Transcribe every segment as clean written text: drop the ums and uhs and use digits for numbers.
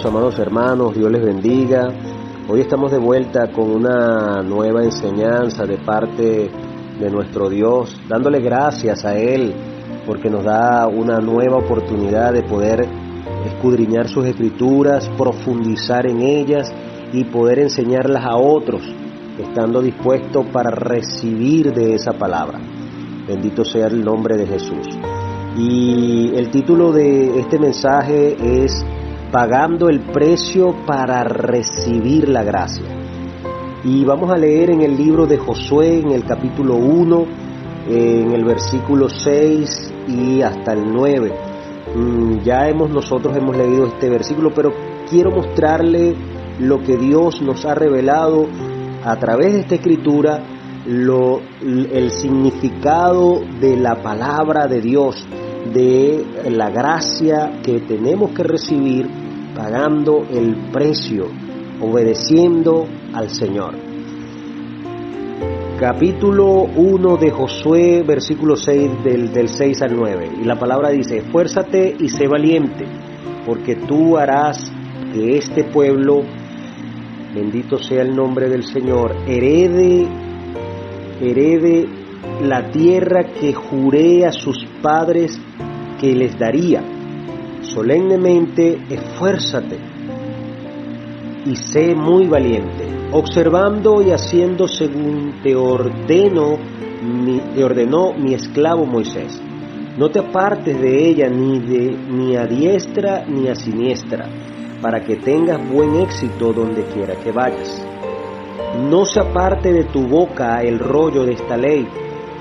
Saludos, amados hermanos, Dios les bendiga. Hoy estamos de vuelta con una nueva enseñanza de parte de nuestro Dios, dándole gracias a Él porque nos da una nueva oportunidad de poder escudriñar sus escrituras, profundizar en ellas y poder enseñarlas a otros, estando dispuesto para recibir de esa palabra. Bendito sea el nombre de Jesús. Y el título de este mensaje es Pagando el precio para recibir la gracia. Y vamos a leer en el libro de Josué, en el capítulo 1, en el versículo 6 y hasta el 9. Nosotros hemos leído este versículo, pero quiero mostrarle lo que Dios nos ha revelado a través de esta escritura, el significado de la palabra de Dios, de la gracia que tenemos que recibir pagando el precio, obedeciendo al Señor. Capítulo 1 de Josué, versículo 6, del 6 al 9. Y la palabra dice: esfuérzate y sé valiente, porque tú harás que este pueblo, bendito sea el nombre del Señor, herede la tierra que juré a sus padres que les daría. Solemnemente esfuérzate y sé muy valiente, observando y haciendo según te ordenó mi esclavo Moisés. No te apartes de ella ni a diestra ni a siniestra, para que tengas buen éxito donde quiera que vayas. No se aparte de tu boca el rollo de esta ley.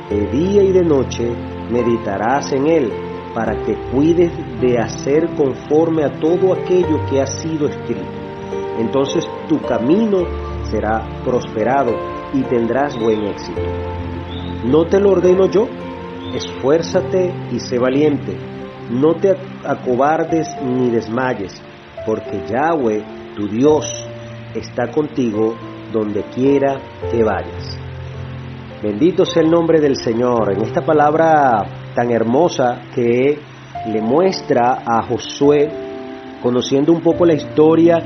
De día y de noche meditarás en él, para que cuides de hacer conforme a todo aquello que ha sido escrito. Entonces tu camino será prosperado y tendrás buen éxito. ¿No te lo ordeno yo? Esfuérzate y sé valiente. No te acobardes ni desmayes, porque Yahweh, tu Dios, está contigo donde quiera que vayas. Bendito sea el nombre del Señor. En esta palabra tan hermosa que le muestra a Josué, conociendo un poco la historia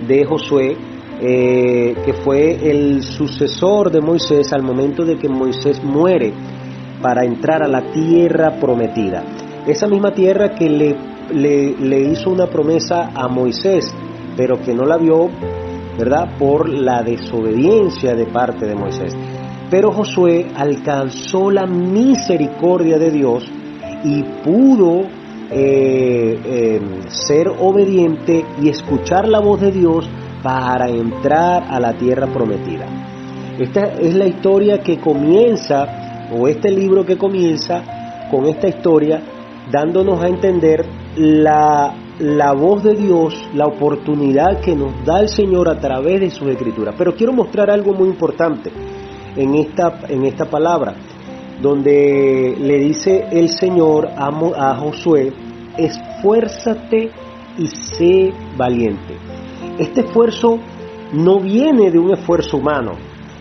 de Josué, que fue el sucesor de Moisés al momento de que Moisés muere para entrar a la tierra prometida. Esa misma tierra que le hizo una promesa a Moisés, pero que no la vio, ¿verdad?, por la desobediencia de parte de Moisés. Pero Josué alcanzó la misericordia de Dios y pudo ser obediente y escuchar la voz de Dios para entrar a la tierra prometida. Esta es la historia que comienza, o este libro que comienza con esta historia, dándonos a entender la voz de Dios, la oportunidad que nos da el Señor a través de sus escrituras. Pero quiero mostrar algo muy importante en esta palabra, donde le dice el Señor a Josué: esfuérzate y sé valiente. Este esfuerzo no viene de un esfuerzo humano,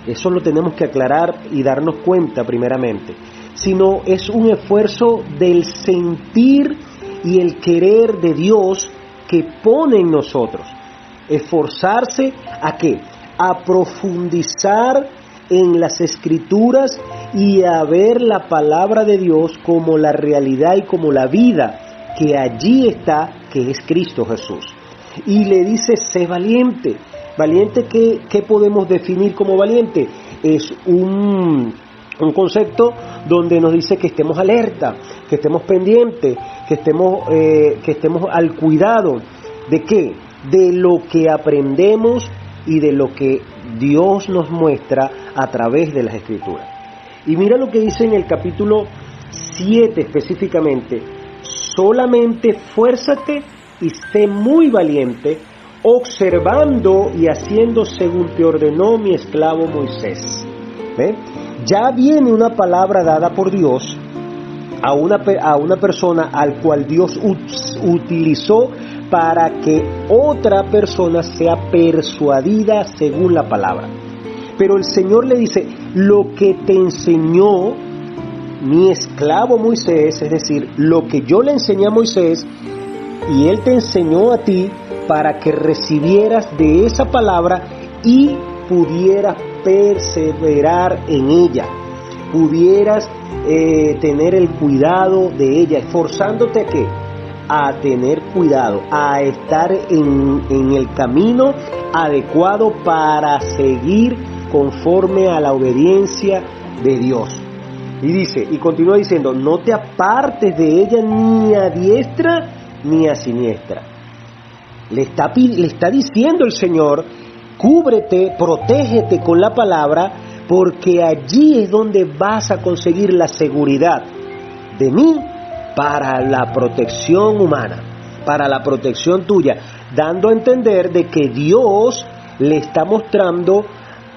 eso lo tenemos que aclarar y darnos cuenta primeramente, sino es un esfuerzo del sentir y el querer de Dios que pone en nosotros. Esforzarse ¿a qué? A profundizar en las escrituras y a ver la palabra de Dios como la realidad y como la vida que allí está, que es Cristo Jesús. Y le dice: sé valiente. Valiente, ¿qué podemos definir como valiente? Es un concepto donde nos dice que estemos alerta, que estemos pendientes, que estemos al cuidado. ¿De qué? De lo que aprendemos y de lo que Dios nos muestra a través de las Escrituras. Y mira lo que dice en el capítulo 7 específicamente: solamente esfuérzate y sé muy valiente, observando y haciendo según te ordenó mi esclavo Moisés. ¿Ve? Ya viene una palabra dada por Dios a una persona al cual Dios utilizó para que otra persona sea persuadida según la palabra. Pero el Señor le dice: lo que te enseñó mi esclavo Moisés, es decir, lo que yo le enseñé a Moisés, y Él te enseñó a ti para que recibieras de esa palabra y pudieras perseverar en ella, pudieras tener el cuidado de ella, esforzándote ¿a qué? A tener cuidado, a estar en el camino adecuado para seguir conforme a la obediencia de Dios. Y dice, y continúa diciendo, no te apartes de ella ni a diestra ni a siniestra. Le está diciendo el Señor, cúbrete, protégete con la palabra, porque allí es donde vas a conseguir la seguridad de mí para la protección humana, para la protección tuya, dando a entender de que Dios le está mostrando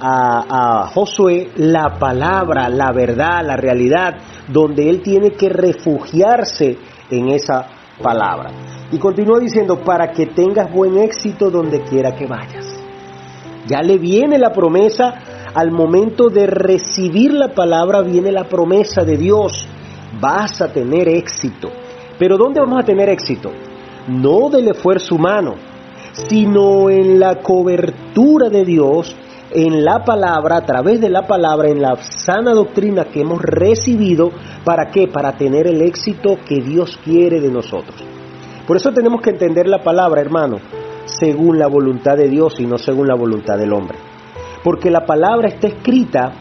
a Josué la palabra, la verdad, la realidad, donde él tiene que refugiarse en esa palabra. Y continúa diciendo, para que tengas buen éxito donde quiera que vayas. Ya le viene la promesa, al momento de recibir la palabra viene la promesa de Dios, vas a tener éxito. Pero ¿dónde vamos a tener éxito? No del esfuerzo humano, sino en la cobertura de Dios, en la palabra, a través de la palabra, en la sana doctrina que hemos recibido. ¿Para qué? Para tener el éxito que Dios quiere de nosotros. Por eso tenemos que entender la palabra, hermano, según la voluntad de Dios y no según la voluntad del hombre. Porque la palabra está escrita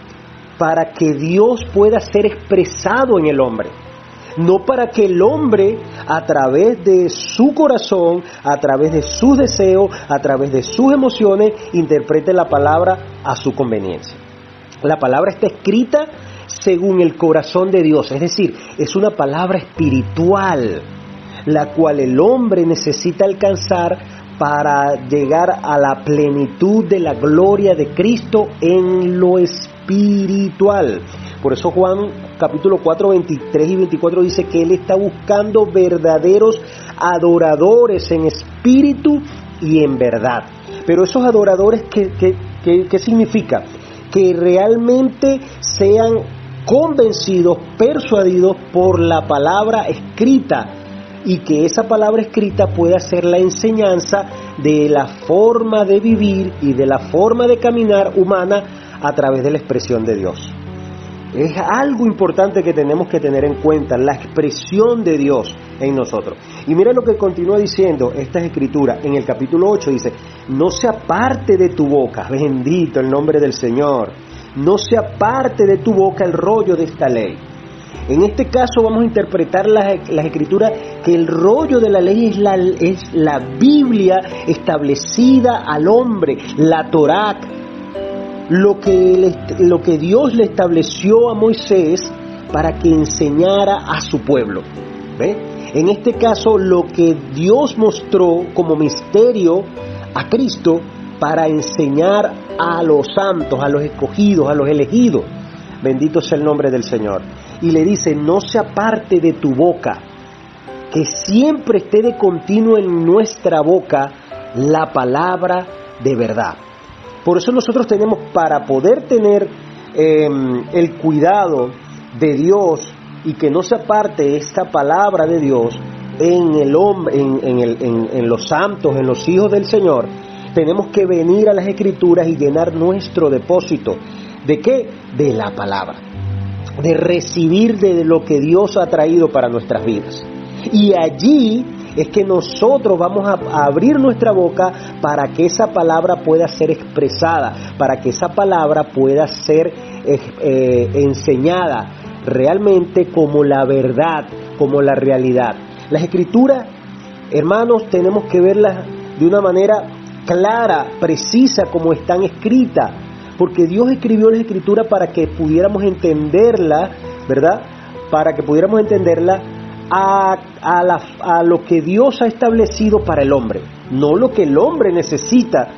para que Dios pueda ser expresado en el hombre. No para que el hombre, a través de su corazón, a través de sus deseos, a través de sus emociones, interprete la palabra a su conveniencia. La palabra está escrita según el corazón de Dios, es decir, es una palabra espiritual, la cual el hombre necesita alcanzar para llegar a la plenitud de la gloria de Cristo en lo espiritual. Por eso Juan capítulo 4, 23 y 24 dice que Él está buscando verdaderos adoradores en espíritu y en verdad. Pero esos adoradores, ¿qué significa? Que realmente sean convencidos, persuadidos por la palabra escrita, y que esa palabra escrita pueda ser la enseñanza de la forma de vivir y de la forma de caminar humana a través de la expresión de Dios. Es algo importante que tenemos que tener en cuenta, la expresión de Dios en nosotros. Y mira lo que continúa diciendo esta escritura en el capítulo 8, dice, no se aparte de tu boca, bendito el nombre del Señor, no se aparte de tu boca el rollo de esta ley. En este caso vamos a interpretar las escrituras que el rollo de la ley es la Biblia establecida al hombre, la Torá, lo que Dios le estableció a Moisés para que enseñara a su pueblo. ¿Ve? En este caso, lo que Dios mostró como misterio a Cristo para enseñar a los santos, a los escogidos, a los elegidos. Bendito sea el nombre del Señor. Y le dice, no se aparte de tu boca, que siempre esté de continuo en nuestra boca la palabra de verdad. Por eso nosotros tenemos, para poder tener el cuidado de Dios y que no se aparte esta palabra de Dios en el hombre, en los santos, en los hijos del Señor, tenemos que venir a las Escrituras y llenar nuestro depósito. ¿De qué? De la palabra, de recibir de lo que Dios ha traído para nuestras vidas. Y allí es que nosotros vamos a abrir nuestra boca para que esa palabra pueda ser expresada, para que esa palabra pueda ser enseñada realmente como la verdad, como la realidad. Las Escrituras, hermanos, tenemos que verlas de una manera clara, precisa, como están escritas, porque Dios escribió las Escrituras para que pudiéramos entenderla, ¿verdad? Para que pudiéramos entenderla a lo que Dios ha establecido para el hombre, no lo que el hombre necesita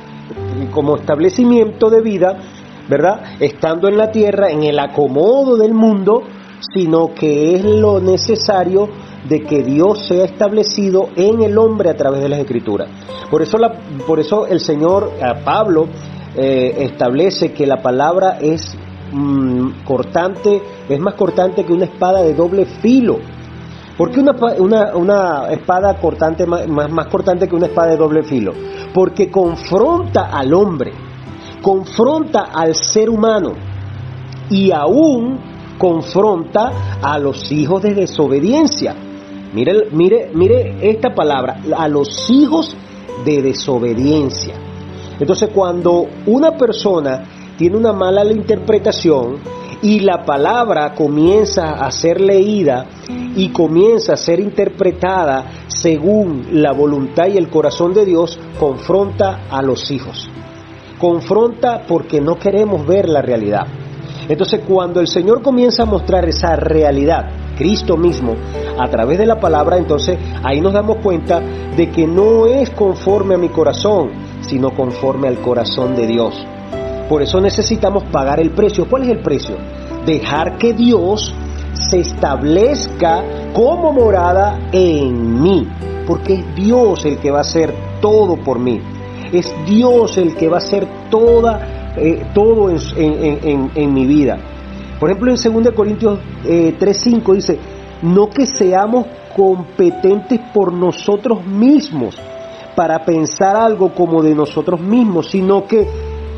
como establecimiento de vida, ¿verdad? Estando en la tierra, en el acomodo del mundo, sino que es lo necesario de que Dios sea establecido en el hombre a través de las Escrituras. Por eso el Señor, Pablo, establece que la palabra es cortante, es más cortante que una espada de doble filo. ¿Por qué una espada cortante más cortante que una espada de doble filo? Porque confronta al hombre, confronta al ser humano y aún confronta a los hijos de desobediencia. Mire esta palabra, a los hijos de desobediencia. Entonces, cuando una persona tiene una mala interpretación y la palabra comienza a ser leída y comienza a ser interpretada según la voluntad y el corazón de Dios, confronta a los hijos. Confronta porque no queremos ver la realidad. Entonces, cuando el Señor comienza a mostrar esa realidad, Cristo mismo, a través de la palabra, entonces ahí nos damos cuenta de que no es conforme a mi corazón, sino conforme al corazón de Dios. Por eso necesitamos pagar el precio. ¿Cuál es el precio? Dejar que Dios se establezca como morada en mí, porque es Dios el que va a hacer todo por mí. Es Dios el que va a hacer todo en mi vida. Por ejemplo, en 2 Corintios 3:5 dice, no que seamos competentes por nosotros mismos para pensar algo como de nosotros mismos, sino que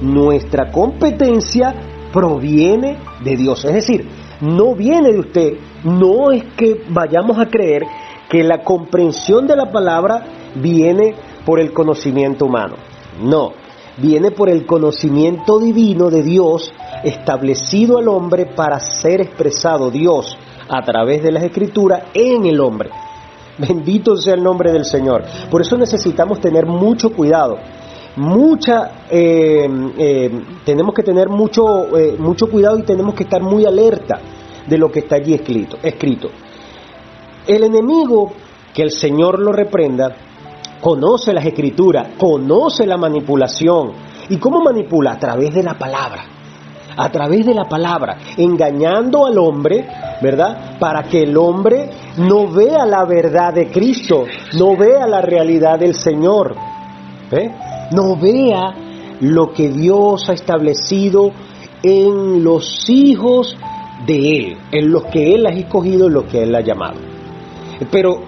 nuestra competencia proviene de Dios. Es decir, no viene de usted. No es que vayamos a creer que la comprensión de la palabra viene por el conocimiento humano. No, viene por el conocimiento divino de Dios, establecido al hombre para ser expresado Dios a través de las Escrituras en el hombre. Bendito sea el nombre del Señor. Por eso necesitamos tener mucho cuidado. Tenemos que tener mucho cuidado y tenemos que estar muy alerta de lo que está allí escrito. El enemigo, que el Señor lo reprenda, conoce las Escrituras, conoce la manipulación. ¿Y cómo manipula? A través de la palabra. A través de la palabra, engañando al hombre, ¿verdad? Para que el hombre no vea la verdad de Cristo, no vea la realidad del Señor, no vea lo que Dios ha establecido en los hijos de Él, en los que Él ha escogido, en los que Él ha llamado. Pero,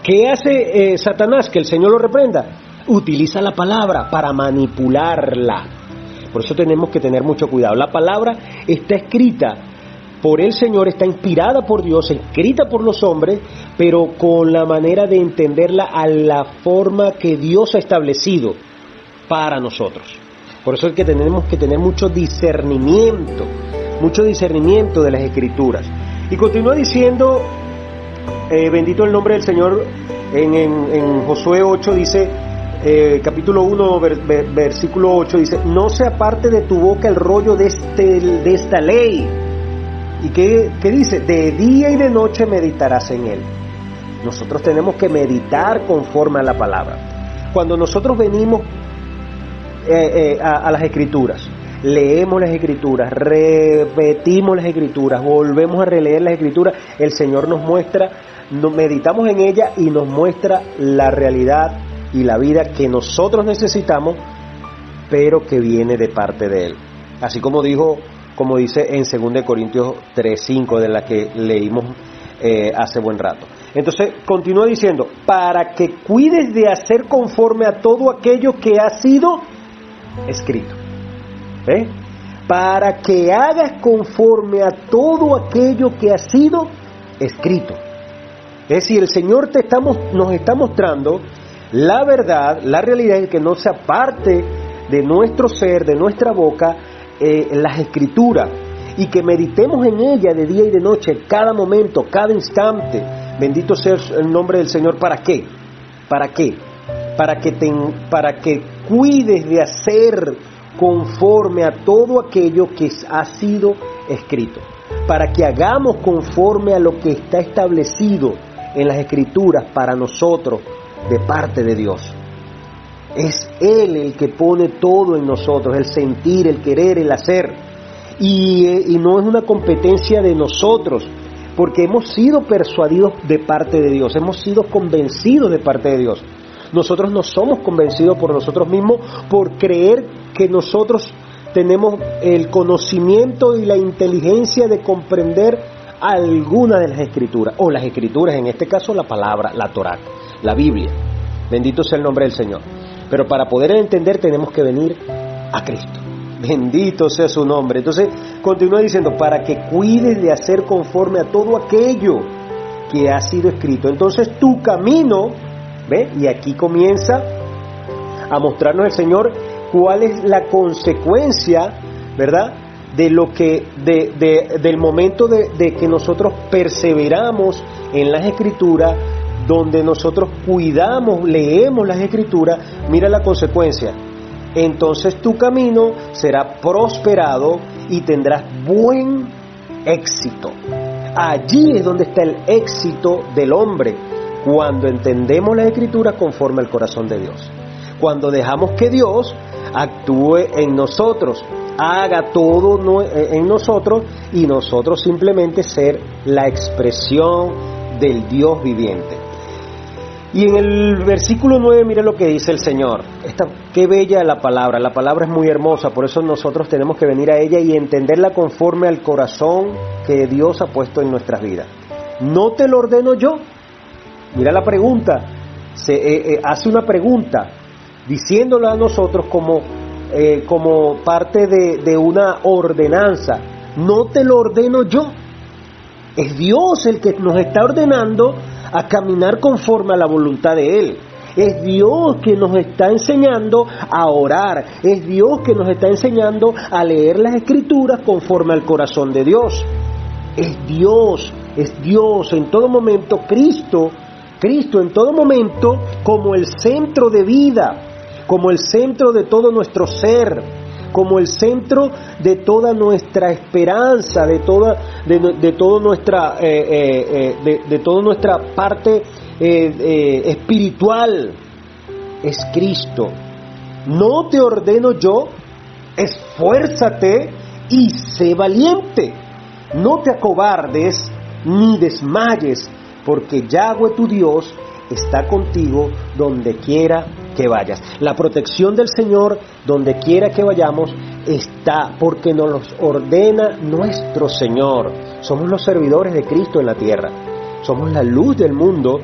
¿qué hace Satanás? Que el Señor lo reprenda. Utiliza la palabra para manipularla. Por eso tenemos que tener mucho cuidado. La palabra está escrita por el Señor, está inspirada por Dios, escrita por los hombres, pero con la manera de entenderla a la forma que Dios ha establecido para nosotros. Por eso es que tenemos que tener mucho discernimiento de las Escrituras. Y continúa diciendo, bendito el nombre del Señor, en Josué 8 dice, capítulo 1, versículo 8 dice, no se aparte de tu boca el rollo de esta ley. ¿Y qué dice? De día y de noche meditarás en él. Nosotros tenemos que meditar conforme a la palabra. Cuando nosotros venimos a las Escrituras, leemos las Escrituras, repetimos las Escrituras, volvemos a releer las Escrituras, el Señor nos muestra, meditamos en ella y nos muestra la realidad y la vida que nosotros necesitamos, pero que viene de parte de Él. Así como dice en 2 Corintios 3:5, de la que leímos hace buen rato. Entonces, continúa diciendo, para que cuides de hacer conforme a todo aquello que ha sido escrito. Para que hagas conforme a todo aquello que ha sido escrito. Es decir, el Señor nos está mostrando la verdad, la realidad es que no se aparte de nuestro ser, de nuestra boca, las Escrituras, y que meditemos en ella de día y de noche, cada momento, cada instante. Bendito sea el nombre del Señor. ¿Para qué? ¿Para qué? Para que cuides de hacer conforme a todo aquello que ha sido escrito, para que hagamos conforme a lo que está establecido en las Escrituras para nosotros de parte de Dios. Es Él el que pone todo en nosotros, el sentir, el querer, el hacer, y no es una competencia de nosotros, porque hemos sido persuadidos de parte de Dios, hemos sido convencidos de parte de Dios. Nosotros no somos convencidos por nosotros mismos, por creer que nosotros tenemos el conocimiento y la inteligencia de comprender alguna de las escrituras, o las escrituras, en este caso la palabra, la Torá, la Biblia. Bendito sea el nombre del Señor. Pero para poder entender tenemos que venir a Cristo. Bendito sea su nombre. Entonces continúa diciendo, para que cuides de hacer conforme a todo aquello que ha sido escrito. Entonces tu camino, ¿ve? Y aquí comienza a mostrarnos el Señor cuál es la consecuencia, ¿verdad?, de lo que del momento de que nosotros perseveramos en las Escrituras, donde nosotros cuidamos, leemos las Escrituras. Mira la consecuencia. Entonces tu camino será prosperado y tendrás buen éxito. Allí es donde está el éxito del hombre, cuando entendemos las Escrituras conforme al corazón de Dios. Cuando dejamos que Dios actúe en nosotros, haga todo en nosotros, y nosotros simplemente ser la expresión del Dios viviente. Y en el versículo 9, mira lo que dice el Señor. Qué bella la palabra es muy hermosa, por eso nosotros tenemos que venir a ella y entenderla conforme al corazón que Dios ha puesto en nuestras vidas. ¿No te lo ordeno yo? Mira la pregunta, hace una pregunta, diciéndolo a nosotros como parte de una ordenanza. ¿No te lo ordeno yo? Es Dios el que nos está ordenando a caminar conforme a la voluntad de Él. Es Dios que nos está enseñando a orar. Es Dios que nos está enseñando a leer las Escrituras conforme al corazón de Dios. Es Dios en todo momento, Cristo en todo momento como el centro de vida, como el centro de todo nuestro ser, como el centro de toda nuestra esperanza, de toda nuestra parte espiritual. Es Cristo. ¿No te ordeno yo? Esfuérzate y sé valiente. No te acobardes ni desmayes, porque Yahweh tu Dios está contigo donde quiera que vayas. La protección del Señor donde quiera que vayamos está, porque nos los ordena nuestro Señor. Somos los servidores de Cristo en la tierra. Somos la luz del mundo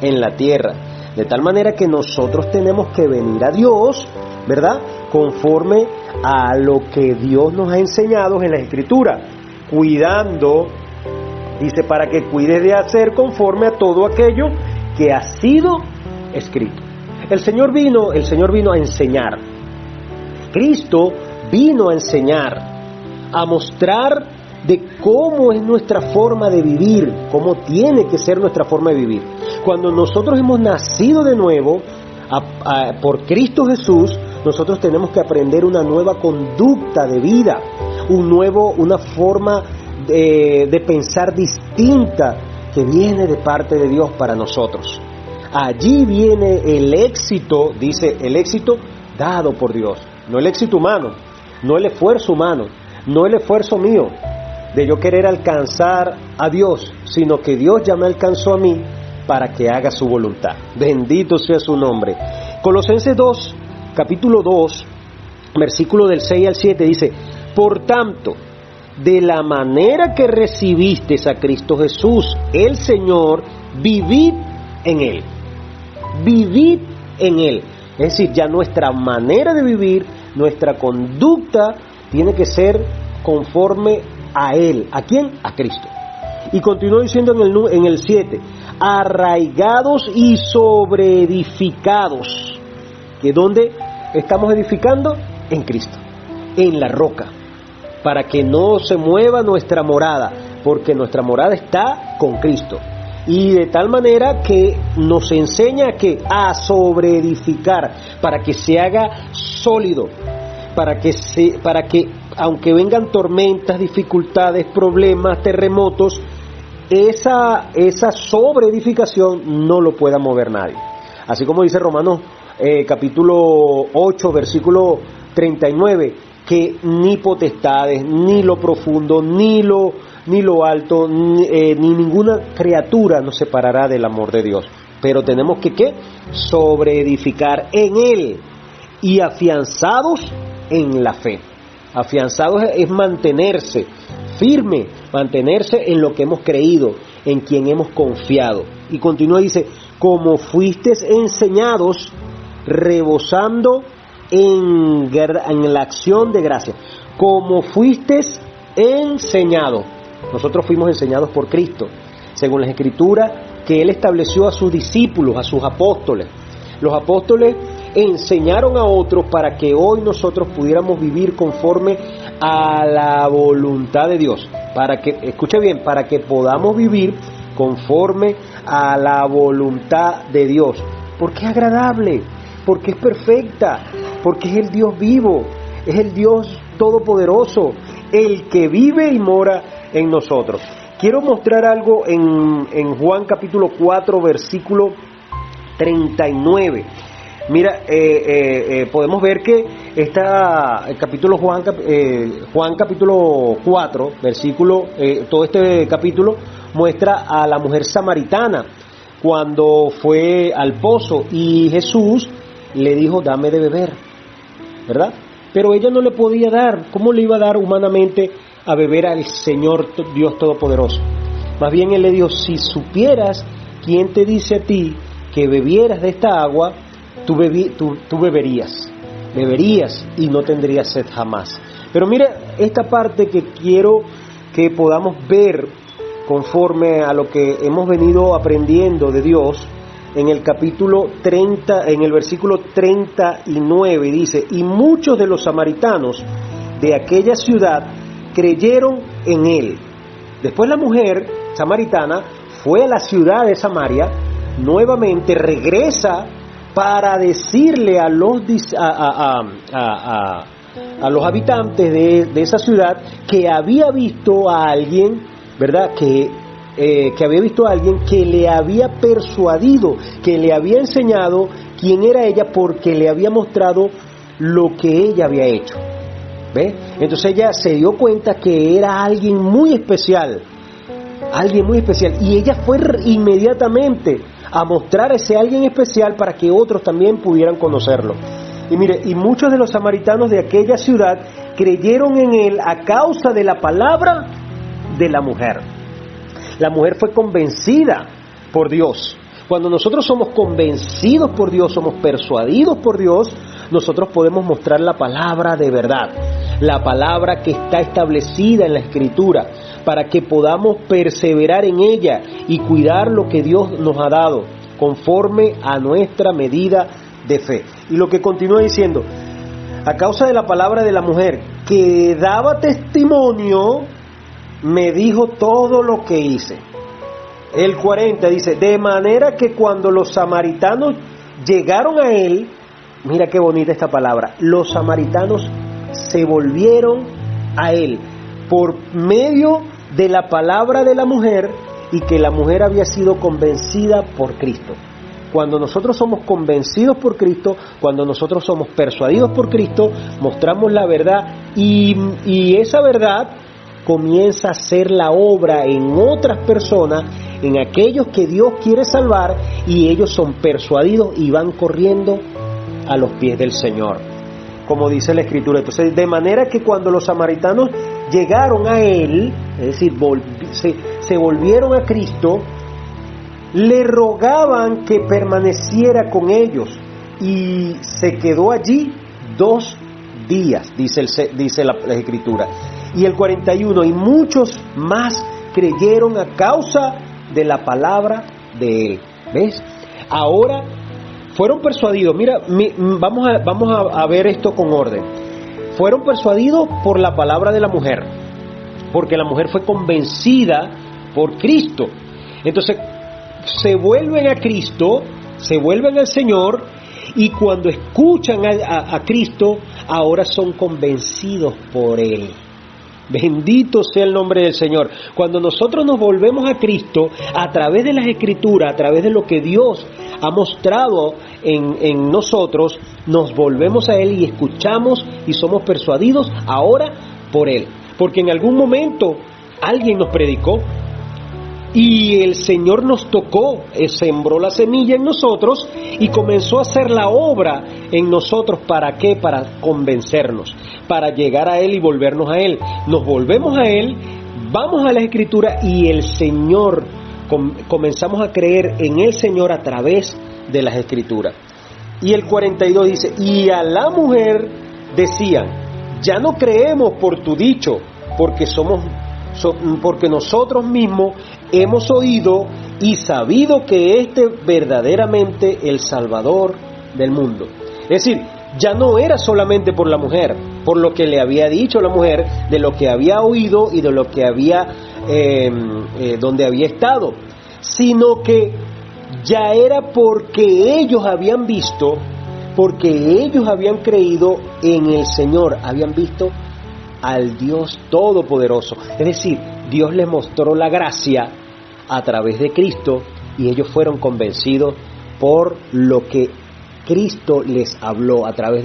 en la tierra. De tal manera que nosotros tenemos que venir a Dios, ¿verdad?, conforme a lo que Dios nos ha enseñado en la Escritura, cuidando, dice, para que cuides de hacer conforme a todo aquello que ha sido escrito. El Señor vino a enseñar. Cristo vino a enseñar, a mostrar de cómo es nuestra forma de vivir, cómo tiene que ser nuestra forma de vivir. Cuando nosotros hemos nacido de nuevo por Cristo Jesús, nosotros tenemos que aprender una nueva conducta de vida, una forma de pensar distinta que viene de parte de Dios para nosotros. Allí viene el éxito, dice, el éxito dado por Dios, no el éxito humano, no el esfuerzo humano, no el esfuerzo mío de yo querer alcanzar a Dios, sino que Dios ya me alcanzó a mí para que haga su voluntad. Bendito sea su nombre. Colosenses 2, capítulo 2, versículo del 6 al 7 dice: por tanto, de la manera que recibiste a Cristo Jesús, el Señor, vivid en Él. Vivid en Él. Es decir, ya nuestra manera de vivir, nuestra conducta tiene que ser conforme a Él. ¿A quién? A Cristo. Y continúa diciendo en el 7, arraigados y sobreedificados. ¿Que dónde estamos edificando? En Cristo, en la roca, para que no se mueva nuestra morada, porque nuestra morada está con Cristo. Y de tal manera que nos enseña a sobreedificar, para que se haga sólido, para que aunque vengan tormentas, dificultades, problemas, terremotos, esa sobreedificación no lo pueda mover nadie. Así como dice Romanos capítulo 8, versículo 39, que ni potestades, ni lo profundo, ni lo alto, ni ninguna criatura nos separará del amor de Dios. Pero tenemos que sobreedificar en Él y afianzados en la fe. Afianzados es mantenerse firme, mantenerse en lo que hemos creído, en quien hemos confiado. Y continúa, dice, como fuisteis enseñados, rebosando en la acción de gracia. Como fuisteis enseñados. Nosotros fuimos enseñados por Cristo, según las Escrituras, que Él estableció a sus discípulos, a sus apóstoles. Los apóstoles enseñaron a otros para que hoy nosotros pudiéramos vivir conforme a la voluntad de Dios. Para que, escuche bien, para que podamos vivir conforme a la voluntad de Dios. Porque es agradable, porque es perfecta, porque es el Dios vivo, es el Dios todopoderoso, el que vive y mora en nosotros. Quiero mostrar algo en Juan capítulo 4, versículo 39. Mira, podemos ver que el capítulo Juan capítulo 4, versículo, todo este capítulo muestra a la mujer samaritana cuando fue al pozo y Jesús le dijo, dame de beber, ¿verdad? Pero ella no le podía dar. ¿Cómo le iba a dar humanamente a beber al Señor Dios Todopoderoso? Más bien Él le dijo, si supieras quién te dice a ti que bebieras de esta agua, tú beberías y no tendrías sed jamás. Pero mira esta parte que quiero que podamos ver conforme a lo que hemos venido aprendiendo de Dios. En el capítulo 30, en el versículo 39 dice, y muchos de los samaritanos de aquella ciudad creyeron en Él. Después la mujer samaritana fue a la ciudad de Samaria, nuevamente regresa para decirle a los habitantes de esa ciudad que había visto a alguien, ¿verdad? Que había visto a alguien que le había persuadido, que le había enseñado quién era ella porque le había mostrado lo que ella había hecho. ¿Ve? Entonces ella se dio cuenta que era alguien muy especial, y ella fue inmediatamente a mostrar a ese alguien especial para que otros también pudieran conocerlo. Y mire, y muchos de los samaritanos de aquella ciudad creyeron en Él a causa de la palabra de la mujer. La mujer fue convencida por Dios. Cuando nosotros somos convencidos por Dios, somos persuadidos por Dios, nosotros podemos mostrar la palabra de verdad, la palabra que está establecida en la Escritura, para que podamos perseverar en ella y cuidar lo que Dios nos ha dado, conforme a nuestra medida de fe. Y lo que continúa diciendo, a causa de la palabra de la mujer, que daba testimonio, me dijo todo lo que hice. El 40 dice, de manera que cuando los samaritanos llegaron a Él, mira qué bonita esta palabra, los samaritanos se volvieron a Él por medio de la palabra de la mujer, y que la mujer había sido convencida por Cristo. Cuando nosotros somos convencidos por Cristo, cuando nosotros somos persuadidos por Cristo, mostramos la verdad, y esa verdad comienza a hacer la obra en otras personas, en aquellos que Dios quiere salvar, y ellos son persuadidos y van corriendo a los pies del Señor, como dice la Escritura. Entonces, de manera que cuando los samaritanos llegaron a Él, es decir, se volvieron a Cristo, le rogaban que permaneciera con ellos, y se quedó allí 2 días, dice la Escritura. Y el 41, y muchos más creyeron a causa de la palabra de Él. ¿Ves? Ahora fueron persuadidos. Mira, vamos a ver esto con orden. Fueron persuadidos por la palabra de la mujer, porque la mujer fue convencida por Cristo. Entonces se vuelven a Cristo, se vuelven al Señor, y cuando escuchan a Cristo, ahora son convencidos por Él. Bendito sea el nombre del Señor. Cuando nosotros nos volvemos a Cristo, a través de las Escrituras, a través de lo que Dios ha mostrado en nosotros, nos volvemos a Él y escuchamos y somos persuadidos ahora por Él. Porque en algún momento alguien nos predicó y el Señor nos tocó, sembró la semilla en nosotros y comenzó a hacer la obra en nosotros. ¿Para qué? Para convencernos, para llegar a Él y volvernos a Él. Nos volvemos a Él vamos a las Escrituras y el Señor, comenzamos a creer en el Señor a través de las Escrituras. Y el 42 dice, y a la mujer decían, ya no creemos por tu dicho, porque nosotros mismos hemos oído y sabido que este es verdaderamente el Salvador del mundo. Es decir, ya no era solamente por la mujer, por lo que le había dicho la mujer, de lo que había oído y de lo que había, donde había estado, sino que ya era porque ellos habían visto, porque ellos habían creído en el Señor, habían visto al Dios Todopoderoso. Es decir, Dios les mostró la gracia a través de Cristo y ellos fueron convencidos por lo que Cristo les habló a través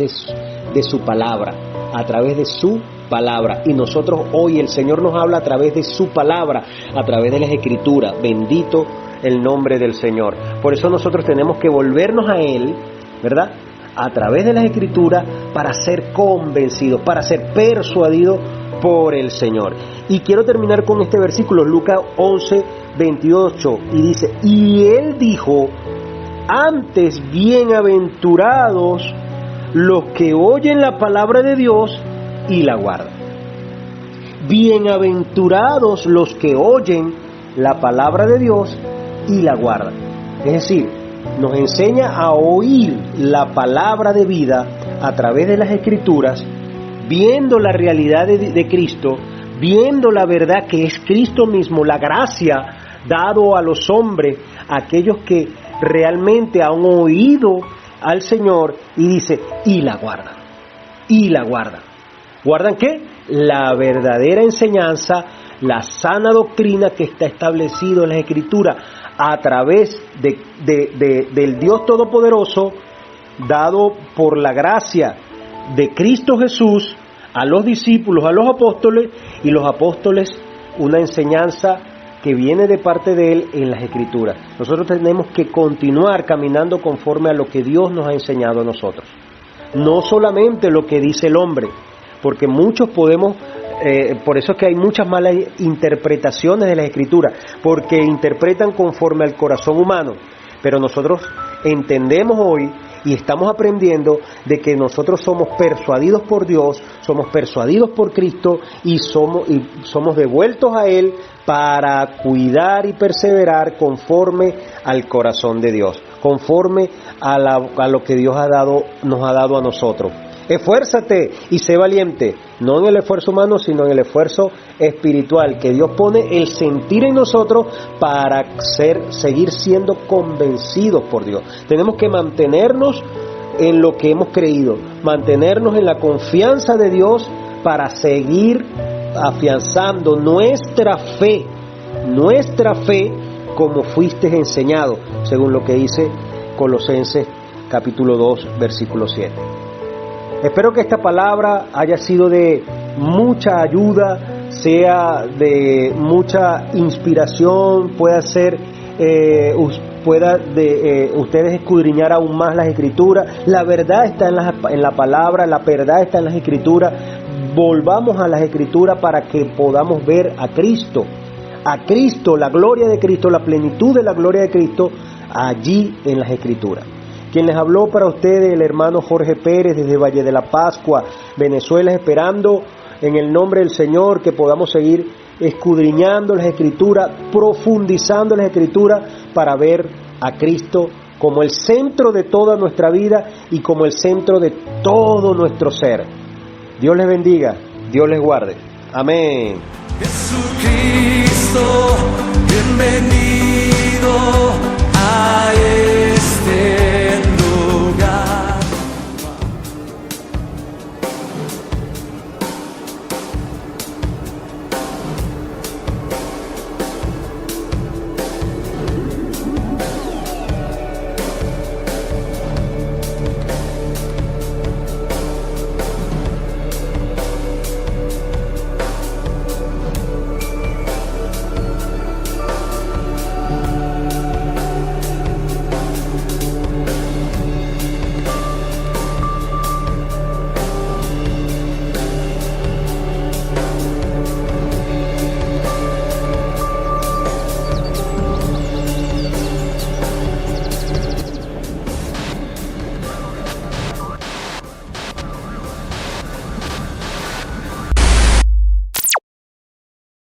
de su palabra, a través de su palabra. Y nosotros hoy el Señor nos habla a través de su palabra, a través de las Escrituras. Bendito el nombre del Señor. Por eso nosotros tenemos que volvernos a Él, ¿verdad?, a través de las Escrituras, para ser convencidos, para ser persuadidos por el Señor. Y quiero terminar con este versículo, Lucas 11:28, y dice, y Él dijo, antes bienaventurados los que oyen la palabra de Dios y la guardan. Bienaventurados los que oyen la palabra de Dios y la guardan. Es decir, nos enseña a oír la palabra de vida a través de las Escrituras, viendo la realidad de Cristo, viendo la verdad que es Cristo mismo, la gracia dado a los hombres, aquellos que realmente han oído al Señor, y dice, y la guardan, y la guardan. ¿Guardan qué? La verdadera enseñanza, la sana doctrina que está establecido en las Escrituras a través del Dios Todopoderoso, dado por la gracia de Cristo Jesús a los discípulos, a los apóstoles, y los apóstoles una enseñanza que viene de parte de Él en las Escrituras. Nosotros tenemos que continuar caminando conforme a lo que Dios nos ha enseñado a nosotros. No solamente lo que dice el hombre, porque muchos podemos, por eso es que hay muchas malas interpretaciones de las Escrituras, porque interpretan conforme al corazón humano. Pero nosotros entendemos hoy y estamos aprendiendo de que nosotros somos persuadidos por Dios, somos persuadidos por Cristo y somos devueltos a Él para cuidar y perseverar conforme al corazón de Dios, conforme a lo que Dios nos ha dado a nosotros. Esfuérzate y sé valiente, no en el esfuerzo humano, sino en el esfuerzo espiritual, que Dios pone el sentir en nosotros para seguir siendo convencidos por Dios. Tenemos que mantenernos en lo que hemos creído, mantenernos en la confianza de Dios para seguir afianzando nuestra fe como fuiste enseñado, según lo que dice Colosenses capítulo 2, versículo 7. Espero que esta palabra haya sido de mucha ayuda, sea de mucha inspiración, pueda ser, ustedes escudriñar aún más las Escrituras. La verdad está en la palabra, la verdad está en las Escrituras. Volvamos a las Escrituras para que podamos ver a Cristo, la gloria de Cristo, la plenitud de la gloria de Cristo allí en las Escrituras. Quien les habló para ustedes, el hermano Jorge Pérez, desde Valle de la Pascua, Venezuela, esperando en el nombre del Señor que podamos seguir escudriñando las Escrituras, profundizando las Escrituras para ver a Cristo como el centro de toda nuestra vida y como el centro de todo nuestro ser. Dios les bendiga, Dios les guarde. Amén. Jesucristo, bienvenido a este